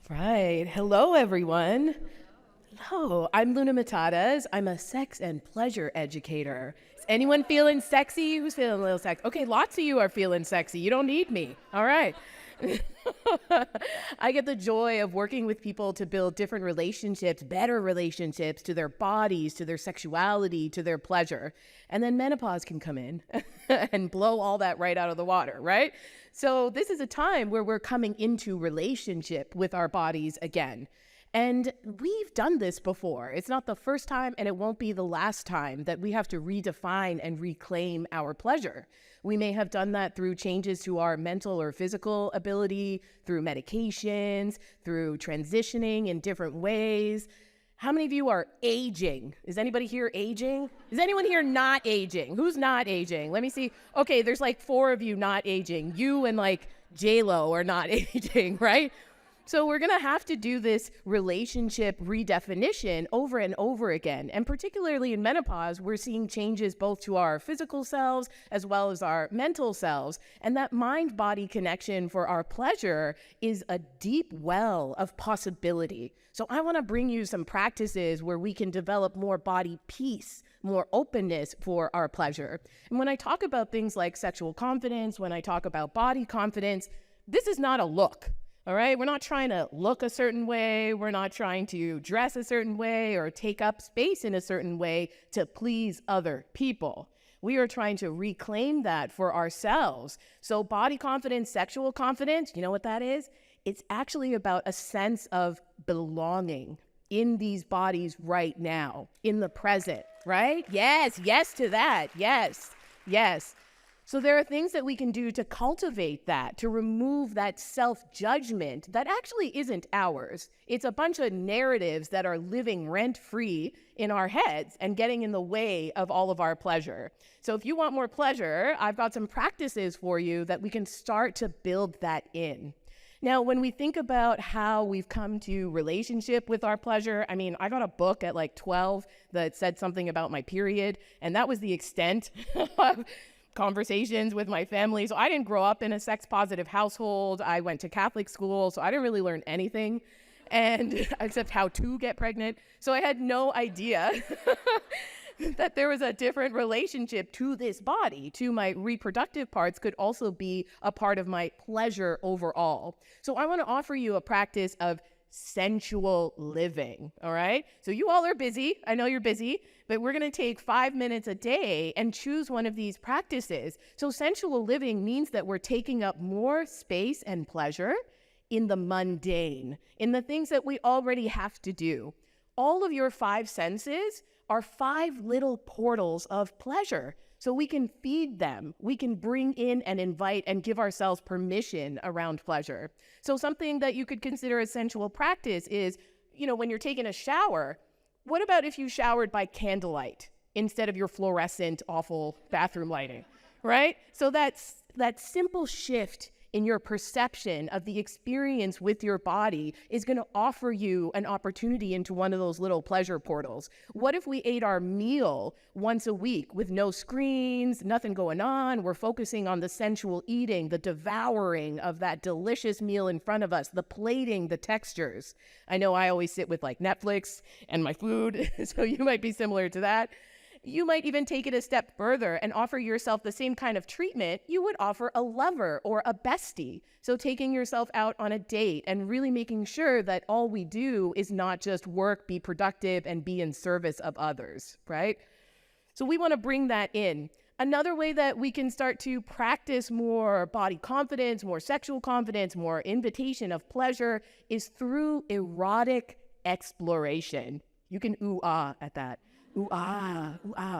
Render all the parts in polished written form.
Right. Hello, everyone. Hello. I'm Luna Matatas. I'm a sex and pleasure educator. Is anyone feeling sexy? Who's feeling a little sexy? Okay, lots of you are feeling sexy. You don't need me. All right. I get the joy of working with people to build different relationships, better relationships to their bodies, to their sexuality, to their pleasure. And then menopause can come in and blow all that right out of the water, right? So this is a time where we're coming into relationship with our bodies again. And we've done this before. It's not the first time, and it won't be the last time that we have to redefine and reclaim our pleasure. We may have done that through changes to our mental or physical ability, through medications, through transitioning in different ways. How many of you are aging? Is anybody here aging? Is anyone here not aging? Who's not aging? Let me see. Okay, there's like 4 of you not aging. You and like J-Lo are not aging, right? So we're going to have to do this relationship redefinition over and over again. And particularly in menopause, we're seeing changes both to our physical selves as well as our mental selves. And that mind-body connection for our pleasure is a deep well of possibility. So I want to bring you some practices where we can develop more body peace, more openness for our pleasure. And when I talk about things like sexual confidence, when I talk about body confidence, this is not a look. All right, we're not trying to look a certain way. We're not trying to dress a certain way or take up space in a certain way to please other people. We are trying to reclaim that for ourselves. So body confidence, sexual confidence, you know what that is? It's actually about a sense of belonging in these bodies right now, in the present, right? Yes to that. Yes. So there are things that we can do to cultivate that, to remove that self-judgment that actually isn't ours. It's a bunch of narratives that are living rent-free in our heads and getting in the way of all of our pleasure. So if you want more pleasure, I've got some practices for you that we can start to build that in. Now, when we think about how we've come to relationship with our pleasure, I got a book at like 12 that said something about my period, and that was the extent of conversations with my family. So I didn't grow up in a sex positive household. I went to Catholic school, so I didn't really learn anything and except how to get pregnant. So I had no idea that there was a different relationship to this body, to my reproductive parts could also be a part of my pleasure overall. So I want to offer you a practice of sensual living, all right? So you all are busy. I know you're busy, but we're going to take 5 minutes a day and choose one of these practices. So sensual living means that we're taking up more space and pleasure in the mundane, in the things that we already have to do. All of your 5 senses are 5 little portals of pleasure. So we can feed them, we can bring in and invite and give ourselves permission around pleasure. So something that you could consider a sensual practice is, when you're taking a shower, what about if you showered by candlelight instead of your fluorescent, awful bathroom lighting, right? So that simple shift in your perception of the experience with your body is going to offer you an opportunity into one of those little pleasure portals. What if we ate our meal once a week with no screens, nothing going on? We're focusing on the sensual eating, the devouring of that delicious meal in front of us, the plating, the textures. I know I always sit with like Netflix and my food, so you might be similar to that. You might even take it a step further and offer yourself the same kind of treatment you would offer a lover or a bestie. So taking yourself out on a date and really making sure that all we do is not just work, be productive, and be in service of others, right? So we want to bring that in. Another way that we can start to practice more body confidence, more sexual confidence, more invitation of pleasure is through erotic exploration. You can ooh-ah at that. Ooh, ah,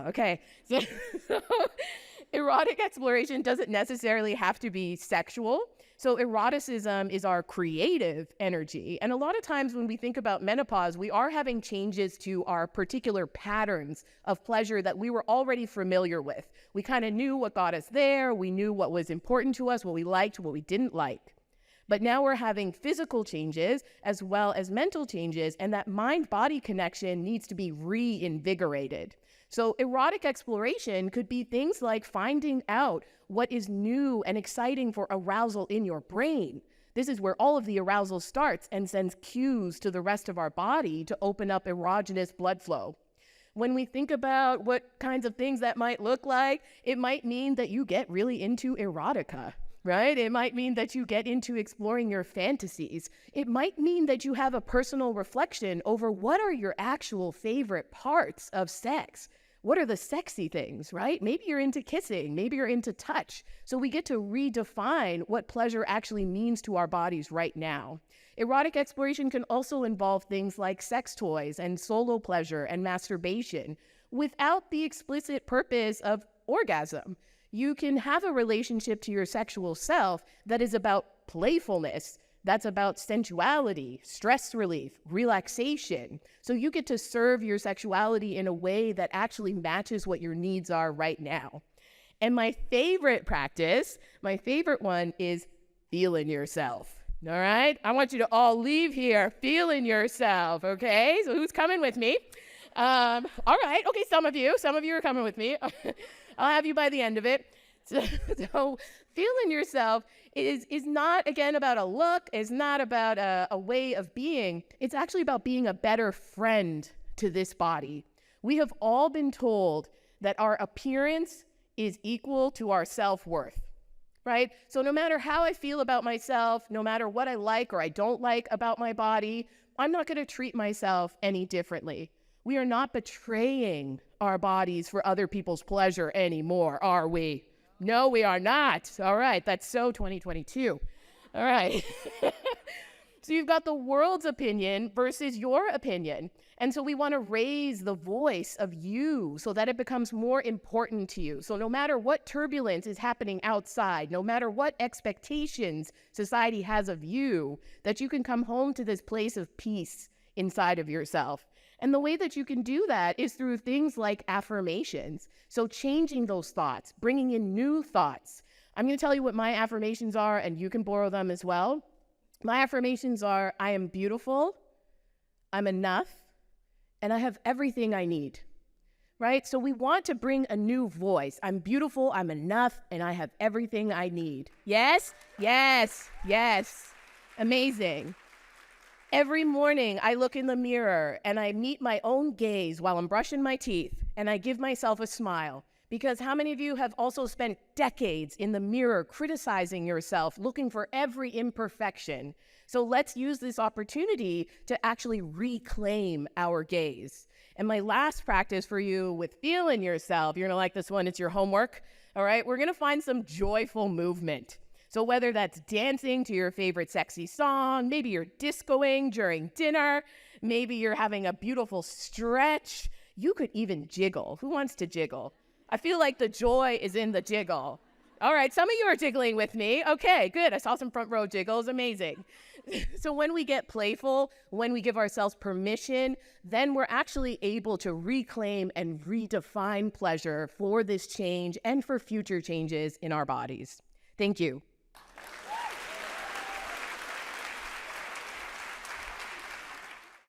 okay. So erotic exploration doesn't necessarily have to be sexual. So eroticism is our creative energy. And a lot of times when we think about menopause, we are having changes to our particular patterns of pleasure that we were already familiar with. We kind of knew what got us there. We knew what was important to us, what we liked, what we didn't like. But now we're having physical changes as well as mental changes, and that mind-body connection needs to be reinvigorated. So erotic exploration could be things like finding out what is new and exciting for arousal in your brain. This is where all of the arousal starts and sends cues to the rest of our body to open up erogenous blood flow. When we think about what kinds of things that might look like, it might mean that you get really into erotica, right? It might mean that you get into exploring your fantasies. It might mean that you have a personal reflection over what are your actual favorite parts of sex. What are the sexy things, right? Maybe you're into kissing, maybe you're into touch. So we get to redefine what pleasure actually means to our bodies right now. Erotic exploration can also involve things like sex toys and solo pleasure and masturbation without the explicit purpose of orgasm. You can have a relationship to your sexual self that is about playfulness, that's about sensuality, stress relief, relaxation. So you get to serve your sexuality in a way that actually matches what your needs are right now. And my favorite practice, my favorite one is feeling yourself. All right? I want you to all leave here feeling yourself, okay? So who's coming with me? All right. Okay, some of you are coming with me. I'll have you by the end of it. So feeling yourself is not, again, about a look. It's not about a way of being. It's actually about being a better friend to this body. We have all been told that our appearance is equal to our self-worth, right? So no matter how I feel about myself, no matter what I like or I don't like about my body, I'm not going to treat myself any differently. We are not betraying our bodies for other people's pleasure anymore, are we? No, we are not. All right, that's so 2022. All right. So you've got the world's opinion versus your opinion. And so we want to raise the voice of you so that it becomes more important to you. So no matter what turbulence is happening outside, no matter what expectations society has of you, that you can come home to this place of peace inside of yourself. And the way that you can do that is through things like affirmations. So changing those thoughts, bringing in new thoughts. I'm going to tell you what my affirmations are, and you can borrow them as well. My affirmations are, I am beautiful, I'm enough, and I have everything I need, right? So we want to bring a new voice. I'm beautiful, I'm enough, and I have everything I need. Yes, yes, yes. Amazing. Every morning, I look in the mirror and I meet my own gaze while I'm brushing my teeth, and I give myself a smile. Because how many of you have also spent decades in the mirror criticizing yourself, looking for every imperfection? So let's use this opportunity to actually reclaim our gaze. And my last practice for you with feeling yourself, you're gonna like this one, it's your homework, all right? We're gonna find some joyful movement. So whether that's dancing to your favorite sexy song, maybe you're discoing during dinner, maybe you're having a beautiful stretch, you could even jiggle. Who wants to jiggle? I feel like the joy is in the jiggle. All right, some of you are jiggling with me. Okay, good. I saw some front row jiggles. Amazing. So when we get playful, when we give ourselves permission, then we're actually able to reclaim and redefine pleasure for this change and for future changes in our bodies. Thank you.